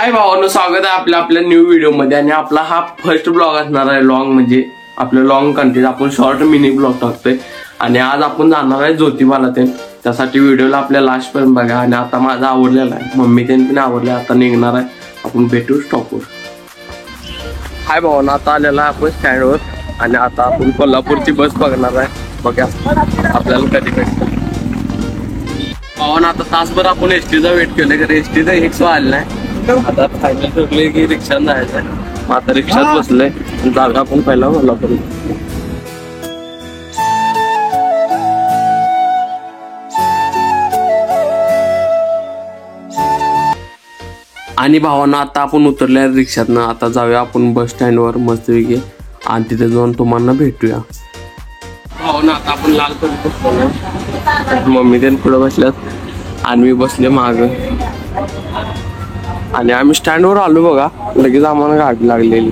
हाय भावांनो, स्वागत आहे आपल्या न्यू व्हिडिओ मध्ये. आणि आपला हा फर्स्ट ब्लॉग असणार आहे लॉंग, म्हणजे आपलं लॉंग कंटेंट. आपण शॉर्ट मिनी ब्लॉग टाकतोय आणि आज आपण जाणार आहे ज्योतिबाला. त्यासाठी व्हिडिओला आपल्या लास्ट पर्यंत बघा. आणि आता माझा आवडलेला आहे, मम्मी पण आवडले. आता निघणार आहे, आपण भेटू स्टॉपवर. हाय भावांनो, आता आलेला आहे आपण स्टँडवर आणि आता आपण कोल्हापूरची बस बघणार आहे. बघा आपल्याला कधी भेटतो. भावांनो, आता तासभर आपण एसटीचा वेट केलं, कारण एसटीचा एक आला नाही. आता फायनल ठरले की रिक्षात जायचं आहे. मग आता रिक्षात बसलोय, जागा आपण पहिला कोल्हापूर. आणि भावांनो, आता आपण उतरल्या रिक्षातनं. आता जाऊया आपण बस स्टँडवर मस्तपैकी आणि तिथे जाऊन तुम्हाला भेटूया. भावांनो, आता आपण लाल कलर, मम्मी त्यांनी पुढे बसल्यात आणि मी बसले माग. आणि आम्ही स्टँडवर आलो बघा, लगेच आम्हाला गाडी लागलेली.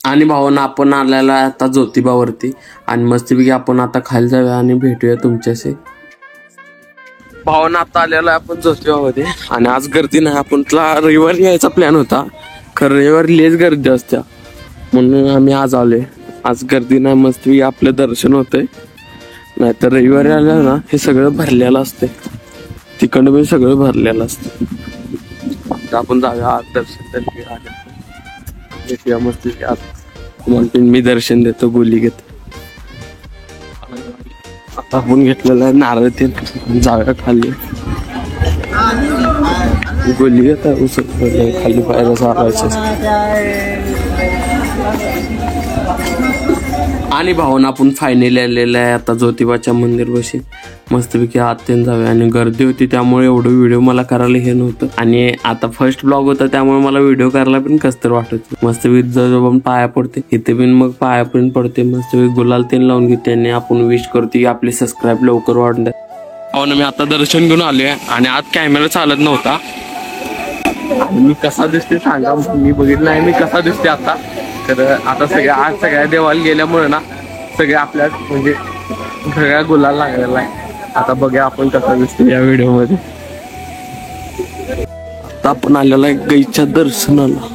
आणि भावांनो, आपण आलेला आता ज्योतिबावरती आणि मस्तपैकी आपण आता खाली जाऊया आणि भेटूया तुमच्याशी. भावांनो, आता आलेला आपण ज्योतिबामध्ये आणि आज गर्दी नाही. आपण रविवारी यायचा प्लॅन होता, खरं रविवारी लेच गर्दी असत्या म्हणून आम्ही आज आलोय. आज गर्दी नाही, मस्तपैकी आपलं दर्शन होतंय. नाहीतर रविवारी आलं ना, हे सगळं भरलेलं असते, तिकडं पण सगळं भरलेलं असतं. आता आपण जाऊया आज दर्शन भेटूया मस्तपैकी. आज म्हणून मी दर्शन देतो, गोली घेतो. आता आपण घेतलेला नारळ ते जाऊया खाली. गोली घेता खाली पायऱ्या चालायचं. आणि भावना आपण फायनली आलेलं आहे आता ज्योतिबाच्या मंदिर बशी. मस्तपैकी आत ते जाऊया. आणि गर्दी होती त्यामुळे एवढं व्हिडिओ मला करायला हे नव्हतं. आणि आता फर्स्ट ब्लॉग होता त्यामुळे मला व्हिडिओ करायला पण कसतर वाटत होतं. मस्तपैकी जवळ पण पाया पडते इथे पण, मग पाया पण पडते. मस्तपैकी गुलाल तेल लावून घेते आणि आपण विश करतो की आपले सबस्क्राईब लवकर वाढले. हो ना, मी आता दर्शन घेऊन आलोय आणि आज कॅमेरा चालत नव्हता. मी कसा दिसते सांगा, मी बघितलं आहे मी कसा दिसते आता. तर आता सगळ्या देवाला गेल्यामुळे ना सगळे आपल्या म्हणजे सगळ्या गुलाल लागलेला आहे. आता बघा आपण कसा दिसतो या व्हिडिओ मध्ये. आता आपण आलेला आहे गाईच्या दर्शनाला.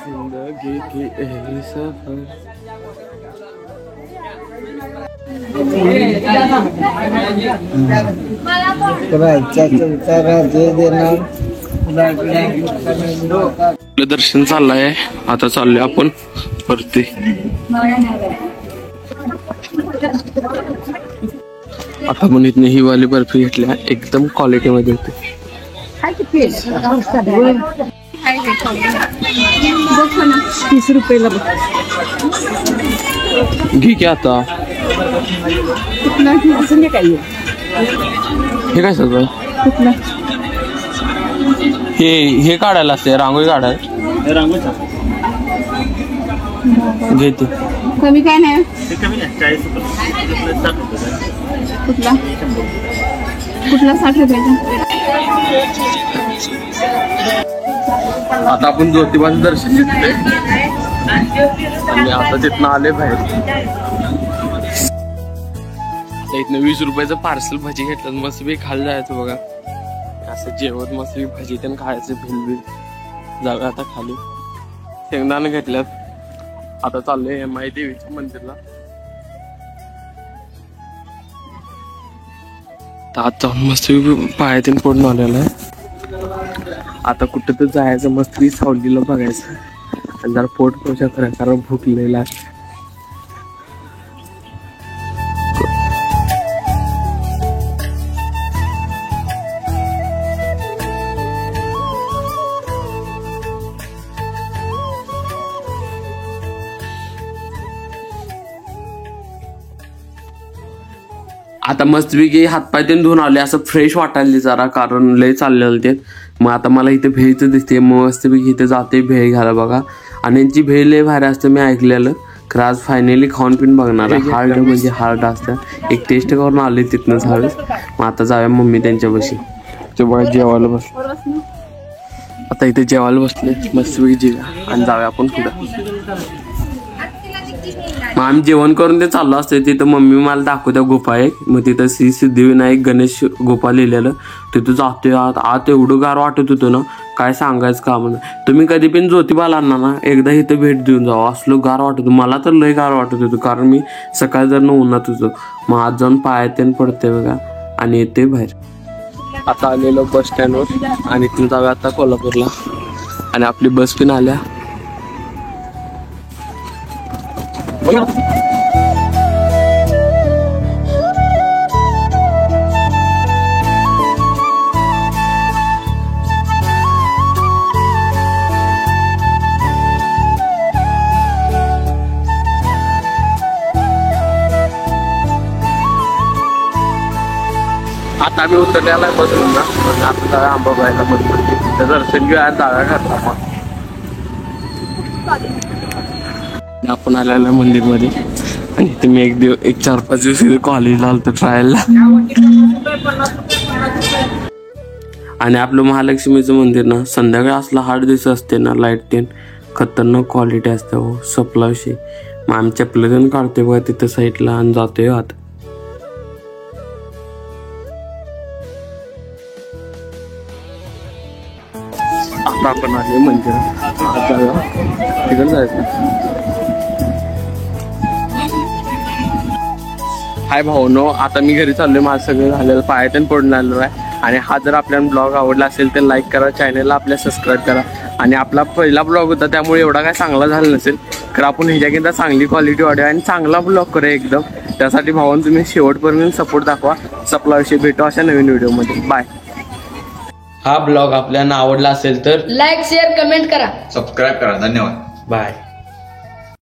जिंदगी की ऐसी सफर. दर्शन चाललंय, आता चाललोय आपण वरती. आता पण इथने ही वाली बर्फी घेतल्या, एकदम क्वालिटी मध्ये होते. ₹30 घे की आता. हे काय सगळं हे काढायला असते, रांगोळी काढायला. घेते कमी काय नाही. कुठला ₹60. आता आपण ज्योतिबाचं दर्शन घेतलंय आणि आता तिथनं आले बाहेर. इथनं ₹20 पार्सल भजी घेतलं. मस्त बी खाली जायचं बघा, असं जेवण मस्त भजी त्यांना खायचं भिल. जाऊया आता खाली. शेंगदाणे घेतल्यात. आता चाललंय माई देवीच्या मंदिरला. आज जाऊन मस्त पायातीन पडून आलेला आहे. आता कुठं तर जायचं, मस्त सावलीला बघायचं आणि जरा पोट पोषा करायचं, कारण भूक लई लागते. आता मस्तपैकी हातपाय ते धुवून आले, असं फ्रेश वाटायला जरा, कारण लय चाललेलं ते. मग आता मला इथे भेळच दिसते, मस्तपैकी इथे जाते भेळ घ्यायला बघा. आणि यांची भेळ लय भारी असतं मी ऐकलेलं. खरं आज फायनली खाऊन पिऊन बघणार. हार्ड म्हणजे हार्ड असतं, एक टेस्ट करून आले तिथनं झालं. मग आता जाऊया मम्मी त्यांच्यापाशी. ते बघा जेवायला बसले, आता इथे जेवायला बसले मस्तपैकी जेवा आणि जाऊया आपण पुढं. मग आम्ही जेवण करून ते चाललो असते, तिथं मम्मी मला दाखवत्या गुफा एक. मग तिथं श्री सिद्धिविनायक गणेश गुफा लिहिलेलं, तिथं जातोय आत एवढं गार वाटत होतं ना, काय सांगायचं काम नाही. तुम्ही कधी पण ज्योतिबाला आणणार ना, एकदा इथं भेट देऊन जावा, असलं गार वाटत होतं. मला तर लय गार वाटत होतं, कारण मी सकाळी जर उन्हात होतो. मग आज जाऊन पायात पडते बघा आणि येते बाहेर. आता आलेलो बस स्टँडवर आणि इथून जाऊया आता कोल्हापूरला. आणि आपली बस पण आल्या. आता आम्ही उतरलेला आहे बसून ना, आता जाऊया आंबाबाईला बसमध्ये. तिथं दर्शन घेऊया, जाव्या घरला. आपण आलेल्या मंदिरमध्ये आणि इथे मी एक 4-5 दिवस इथे कॉलेजला आलो ट्रायलला. आणि आपलं महालक्ष्मीचं मंदिर ना, संध्याकाळी असला 8 दिवस असते ना, लाईट तेन खतरनाक क्वालिटी असते हो, सपला विषयी. मग आम्ही चपलं तेन काढते बघा तिथं साईडला आणि जातोय आत. आता आपण आले मंदिरात, तिकडे जायचं. हाय भाऊनो, आता मी घरी चाललोय. माझं सगळं झालेलं, पायातून पडून आलेलो आहे. आणि हा जर आपल्याला ब्लॉग आवडला असेल तर लाईक करा, चॅनलला आपल्या सबस्क्राईब करा. आणि आपला पहिला ब्लॉग होता त्यामुळे एवढा काय चांगला झाला नसेल, तर आपण ह्याच्याकिंता चांगली क्वालिटी वाढूया आणि चांगला ब्लॉग करूया एकदम. त्यासाठी भावांनो तुम्ही शेवटपर्यंत सपोर्ट दाखवा. सपला विषयी भेटू अशा नवीन व्हिडिओमध्ये. बाय. हा ब्लॉग आपल्याला आवडला असेल तर लाईक शेअर कमेंट करा, सबस्क्राईब करा. धन्यवाद. बाय.